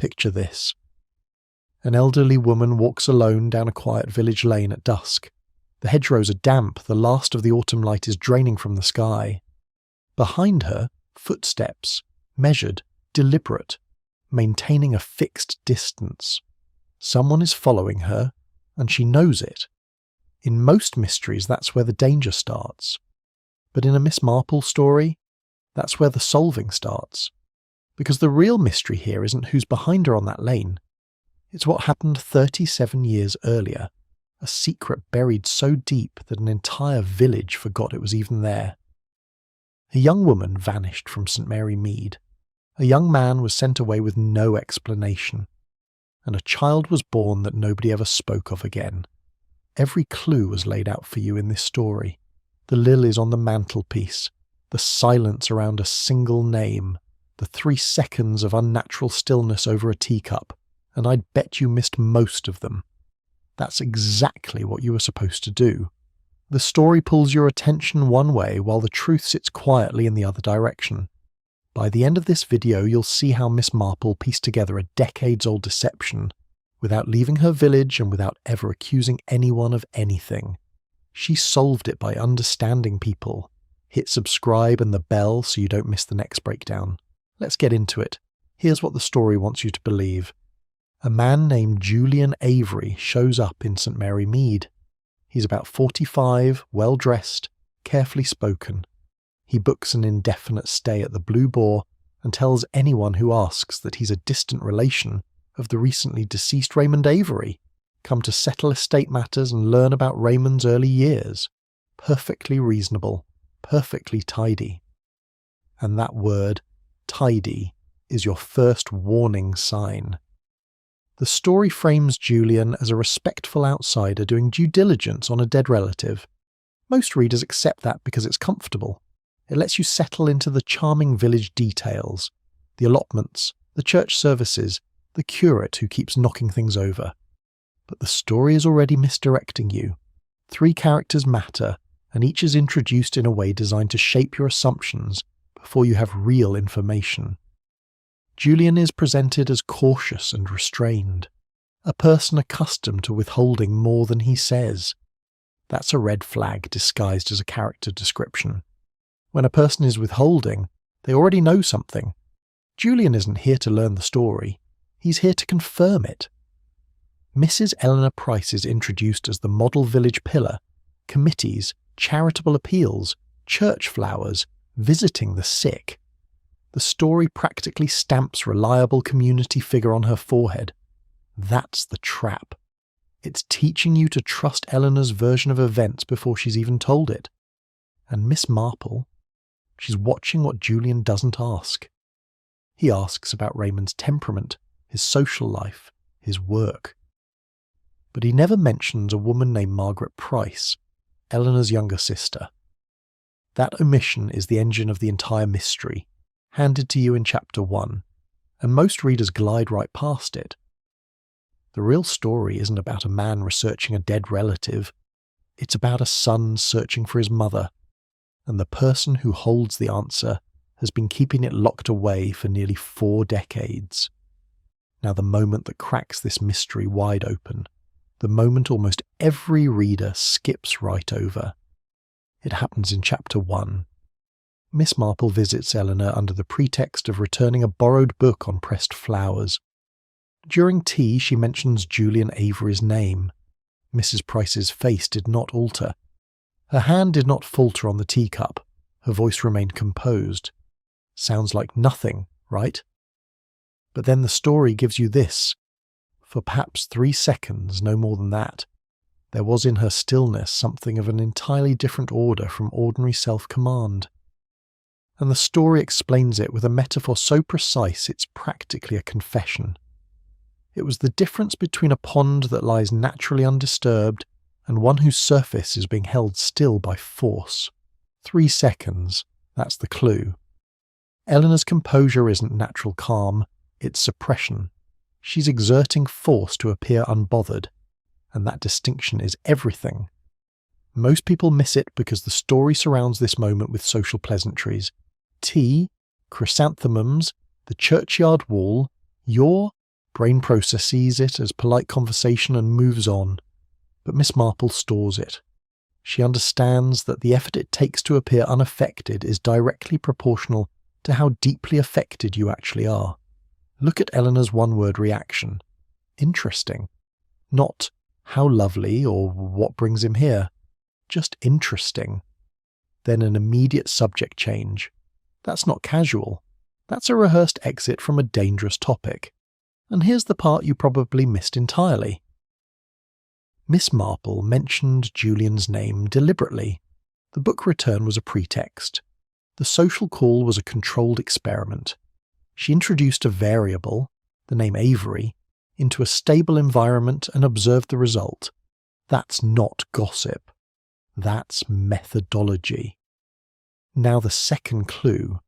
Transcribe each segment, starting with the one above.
Picture this. An elderly woman walks alone down a quiet village lane at dusk. The hedgerows are damp, the last of the autumn light is draining from the sky. Behind her, footsteps, measured, deliberate, maintaining a fixed distance. Someone is following her, and she knows it. In most mysteries, that's where the danger starts. But in a Miss Marple story, that's where the solving starts. Because the real mystery here isn't who's behind her on that lane. It's what happened 37 years earlier, a secret buried so deep that an entire village forgot it was even there. A young woman vanished from St. Mary Mead. A young man was sent away with no explanation. And a child was born that nobody ever spoke of again. Every clue was laid out for you in this story. The lilies on the mantelpiece, the silence around a single name, the 3 seconds of unnatural stillness over a teacup, and I'd bet you missed most of them. That's exactly what you were supposed to do. The story pulls your attention one way while the truth sits quietly in the other direction. By the end of this video, you'll see how Miss Marple pieced together a decades-old deception without leaving her village and without ever accusing anyone of anything. She solved it by understanding people. Hit subscribe and the bell so you don't miss the next breakdown. Let's get into it. Here's what the story wants you to believe. A man named Julian Avery shows up in St. Mary Mead. He's about 45, well-dressed, carefully spoken. He books an indefinite stay at the Blue Boar and tells anyone who asks that he's a distant relation of the recently deceased Raymond Avery, come to settle estate matters and learn about Raymond's early years. Perfectly reasonable, perfectly tidy. And that word, tidy, is your first warning sign. The story frames Julian as a respectful outsider doing due diligence on a dead relative. Most readers accept that because it's comfortable. It lets you settle into the charming village details, the allotments, the church services, the curate who keeps knocking things over. But the story is already misdirecting you. 3 characters matter, and each is introduced in a way designed to shape your assumptions before you have real information. Julian is presented as cautious and restrained, a person accustomed to withholding more than he says. That's a red flag disguised as a character description. When a person is withholding, they already know something. Julian isn't here to learn the story. He's here to confirm it. Mrs. Eleanor Price is introduced as the model village pillar, committees, charitable appeals, church flowers, visiting the sick. The story practically stamps reliable community figure on her forehead. That's the trap. It's teaching you to trust Eleanor's version of events before she's even told it. And Miss Marple, she's watching what Julian doesn't ask. He asks about Raymond's temperament, his social life, his work. But he never mentions a woman named Margaret Price, Eleanor's younger sister. That omission is the engine of the entire mystery, handed to you in Chapter 1, and most readers glide right past it. The real story isn't about a man researching a dead relative. It's about a son searching for his mother, and the person who holds the answer has been keeping it locked away for nearly 4 decades. Now the moment that cracks this mystery wide open, the moment almost every reader skips right over. It happens in Chapter 1. Miss Marple visits Eleanor under the pretext of returning a borrowed book on pressed flowers. During tea she mentions Julian Avery's name. Mrs. Price's face did not alter. Her hand did not falter on the teacup. Her voice remained composed. Sounds like nothing, right? But then the story gives you this. For perhaps 3 seconds, no more than that, there was in her stillness something of an entirely different order from ordinary self-command. And the story explains it with a metaphor so precise it's practically a confession. It was the difference between a pond that lies naturally undisturbed and one whose surface is being held still by force. 3 seconds, that's the clue. Eleanor's composure isn't natural calm, it's suppression. She's exerting force to appear unbothered, and that distinction is everything. Most people miss it because the story surrounds this moment with social pleasantries. Tea, chrysanthemums, the churchyard wall, your Brain processes it as polite conversation and moves on, but Miss Marple stores it. She understands that the effort it takes to appear unaffected is directly proportional to how deeply affected you actually are. Look at Eleanor's one-word reaction. Interesting. Not how lovely or what brings him here. Just interesting. Then an immediate subject change. That's not casual. That's a rehearsed exit from a dangerous topic. And here's the part you probably missed entirely. Miss Marple mentioned Julian's name deliberately. The book return was a pretext. The social call was a controlled experiment. She introduced a variable, the name Avery, into a stable environment and observed the result. That's not gossip. That's methodology. Now the second clue,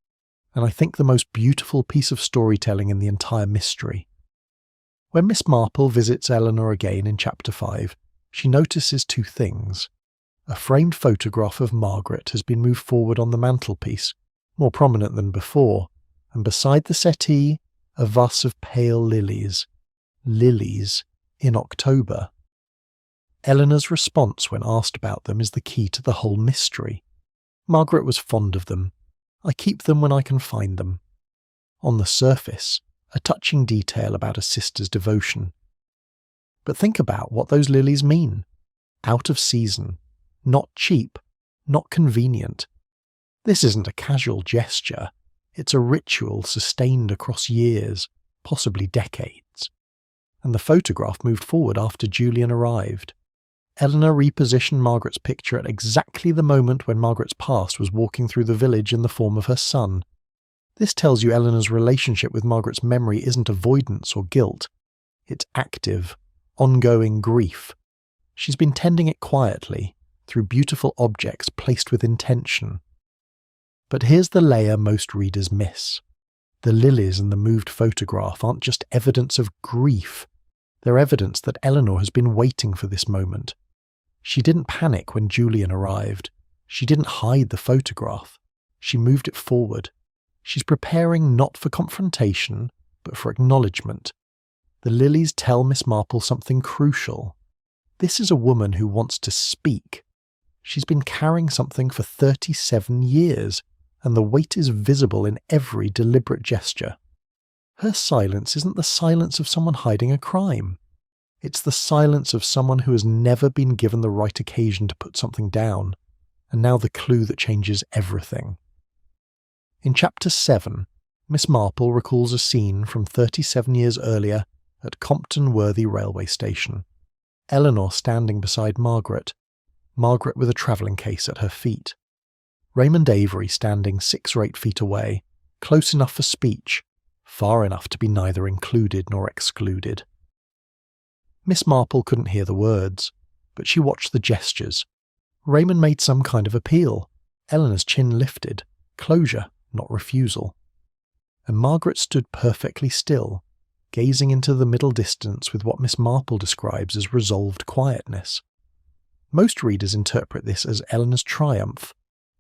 and I think the most beautiful piece of storytelling in the entire mystery. When Miss Marple visits Eleanor again in Chapter 5, she notices two things. A framed photograph of Margaret has been moved forward on the mantelpiece, more prominent than before, and beside the settee, a vase of pale lilies. Lilies in October. Eleanor's response when asked about them is the key to the whole mystery. Margaret was fond of them. I keep them when I can find them. On the surface, a touching detail about a sister's devotion. But think about what those lilies mean. Out of season. Not cheap. Not convenient. This isn't a casual gesture. It's a ritual sustained across years, possibly decades. And the photograph moved forward after Julian arrived. Eleanor repositioned Margaret's picture at exactly the moment when Margaret's past was walking through the village in the form of her son. This tells you Eleanor's relationship with Margaret's memory isn't avoidance or guilt. It's active, ongoing grief. She's been tending it quietly, through beautiful objects placed with intention. But here's the layer most readers miss. The lilies and the moved photograph aren't just evidence of grief. They're evidence that Eleanor has been waiting for this moment. She didn't panic when Julian arrived. She didn't hide the photograph. She moved it forward. She's preparing not for confrontation, but for acknowledgement. The lilies tell Miss Marple something crucial. This is a woman who wants to speak. She's been carrying something for 37 years, and the weight is visible in every deliberate gesture. Her silence isn't the silence of someone hiding a crime. It's the silence of someone who has never been given the right occasion to put something down, and now the clue that changes everything. In Chapter 7, Miss Marple recalls a scene from 37 years earlier at Compton Worthy railway station. Eleanor standing beside Margaret with a travelling case at her feet. Raymond Avery standing 6 or 8 feet away, close enough for speech, far enough to be neither included nor excluded. Miss Marple couldn't hear the words, but she watched the gestures. Raymond made some kind of appeal. Eleanor's chin lifted. Closure, not refusal. And Margaret stood perfectly still, gazing into the middle distance with what Miss Marple describes as resolved quietness. Most readers interpret this as Eleanor's triumph,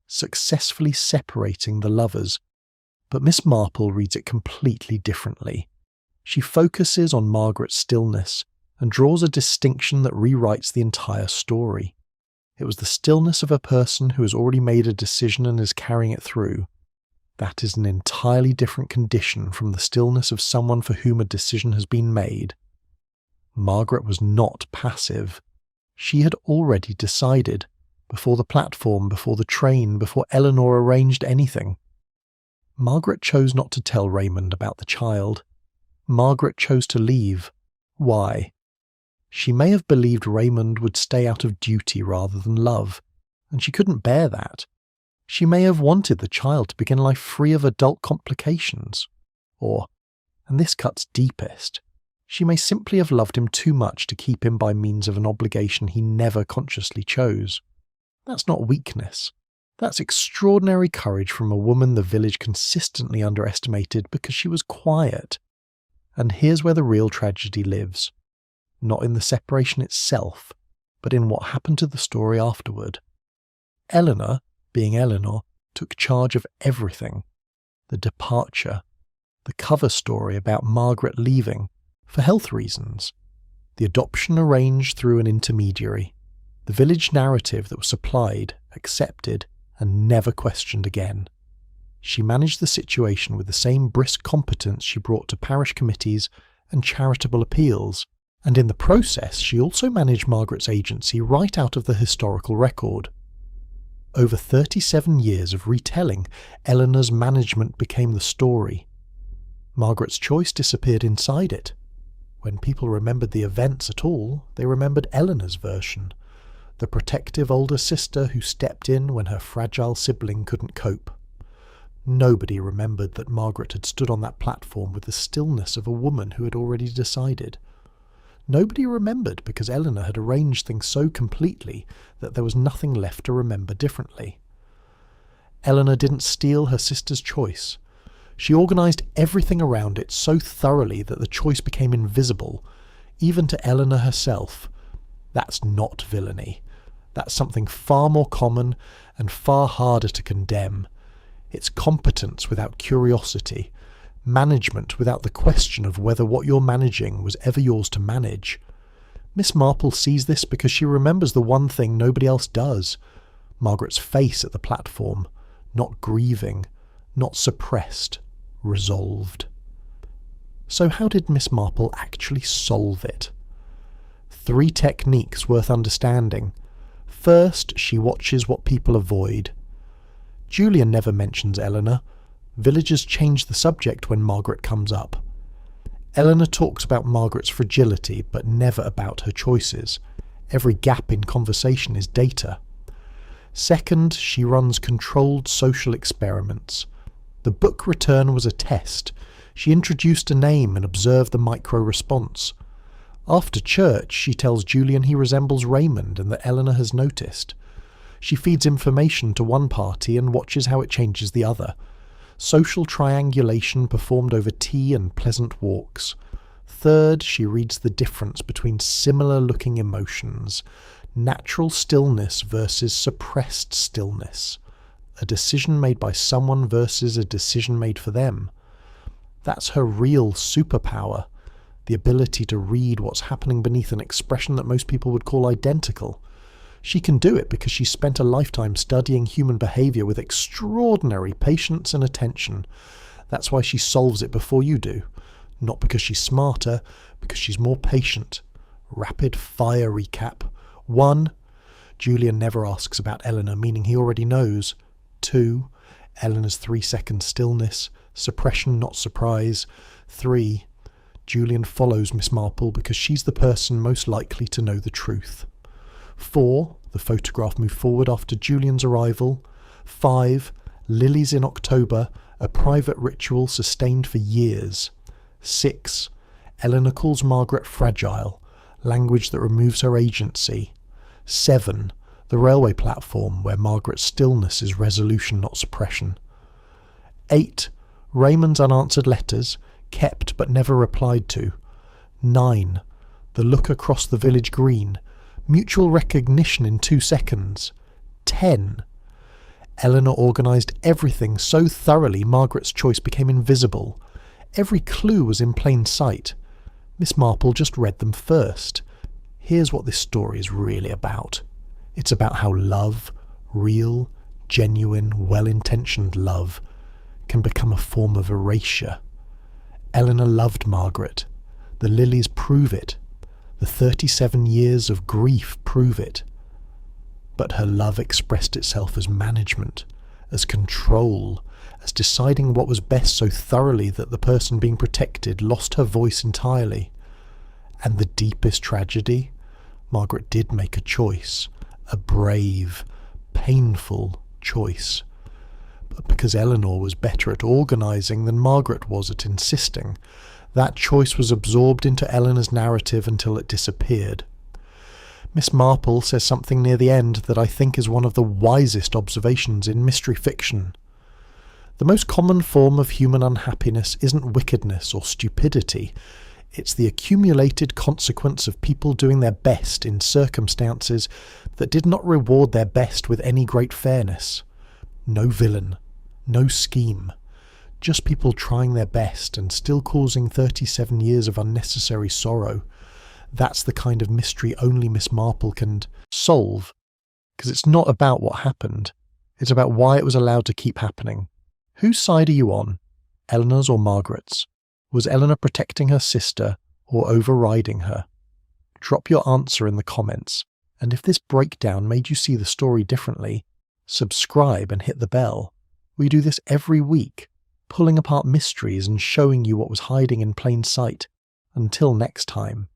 successfully separating the lovers, but Miss Marple reads it completely differently. She focuses on Margaret's stillness and draws a distinction that rewrites the entire story. It was the stillness of a person who has already made a decision and is carrying it through. That is an entirely different condition from the stillness of someone for whom a decision has been made. Margaret was not passive. She had already decided, before the platform, before the train, before Eleanor arranged anything. Margaret chose not to tell Raymond about the child. Margaret chose to leave. Why? She may have believed Raymond would stay out of duty rather than love, and she couldn't bear that. She may have wanted the child to begin life free of adult complications. Or, and this cuts deepest, she may simply have loved him too much to keep him by means of an obligation he never consciously chose. That's not weakness. That's extraordinary courage from a woman the village consistently underestimated because she was quiet. And here's where the real tragedy lives. Not in the separation itself, but in what happened to the story afterward. Eleanor, being Eleanor, took charge of everything. The departure, the cover story about Margaret leaving, for health reasons. The adoption arranged through an intermediary. The village narrative that was supplied, accepted, and never questioned again. She managed the situation with the same brisk competence she brought to parish committees and charitable appeals, and in the process she also managed Margaret's agency right out of the historical record. Over 37 years of retelling, Eleanor's management became the story. Margaret's choice disappeared inside it. When people remembered the events at all, they remembered Eleanor's version, the protective older sister who stepped in when her fragile sibling couldn't cope. Nobody remembered that Margaret had stood on that platform with the stillness of a woman who had already decided. Nobody remembered because Eleanor had arranged things so completely that there was nothing left to remember differently. Eleanor didn't steal her sister's choice. She organised everything around it so thoroughly that the choice became invisible, even to Eleanor herself. That's not villainy. That's something far more common and far harder to condemn. It's competence without curiosity, management without the question of whether what you're managing was ever yours to manage. Miss Marple sees this because she remembers the one thing nobody else does: Margaret's face at the platform, not grieving, not suppressed, resolved. So how did Miss Marple actually solve it? 3 techniques worth understanding. First, she watches what people avoid. Julian never mentions Eleanor. Villagers change the subject when Margaret comes up. Eleanor talks about Margaret's fragility, but never about her choices. Every gap in conversation is data. Second, she runs controlled social experiments. The book return was a test. She introduced a name and observed the micro-response. After church, she tells Julian he resembles Raymond and that Eleanor has noticed. She feeds information to one party and watches how it changes the other. Social triangulation performed over tea and pleasant walks. Third, she reads the difference between similar-looking emotions. Natural stillness versus suppressed stillness. A decision made by someone versus a decision made for them. That's her real superpower. The ability to read what's happening beneath an expression that most people would call identical. She can do it because she spent a lifetime studying human behaviour with extraordinary patience and attention. That's why she solves it before you do. Not because she's smarter, because she's more patient. Rapid fire recap. 1. Julian never asks about Eleanor, meaning he already knows. 2. Eleanor's 3-second stillness. Suppression, not surprise. 3. Julian follows Miss Marple because she's the person most likely to know the truth. 4. The photograph moved forward after Julian's arrival. 5. Lilies in October, a private ritual sustained for years. 6. Eleanor calls Margaret fragile, language that removes her agency. 7. The railway platform, where Margaret's stillness is resolution, not suppression. 8. Raymond's unanswered letters, kept but never replied to. 9. The look across the village green, mutual recognition in 2 seconds. 10. Eleanor organised everything so thoroughly Margaret's choice became invisible. Every clue was in plain sight. Miss Marple just read them first. Here's what this story is really about. It's about how love, real, genuine, well-intentioned love, can become a form of erasure. Eleanor loved Margaret. The Lilies prove it. The 37 years of grief prove it. But her love expressed itself as management, as control, as deciding what was best so thoroughly that the person being protected lost her voice entirely. And the deepest tragedy? Margaret did make a choice, a brave, painful choice. But because Eleanor was better at organising than Margaret was at insisting, that choice was absorbed into Eleanor's narrative until it disappeared. Miss Marple says something near the end that I think is one of the wisest observations in mystery fiction. The most common form of human unhappiness isn't wickedness or stupidity. It's the accumulated consequence of people doing their best in circumstances that did not reward their best with any great fairness. No villain, no scheme, Just people trying their best and still causing 37 years of unnecessary sorrow. That's the kind of mystery only Miss Marple can solve, because it's not about what happened. It's about why it was allowed to keep happening. Whose side are you on? Eleanor's or Margaret's? Was Eleanor protecting her sister or overriding her? Drop your answer in the comments, and if this breakdown made you see the story differently, subscribe and hit the bell. We do this every week, pulling apart mysteries and showing you what was hiding in plain sight. Until next time.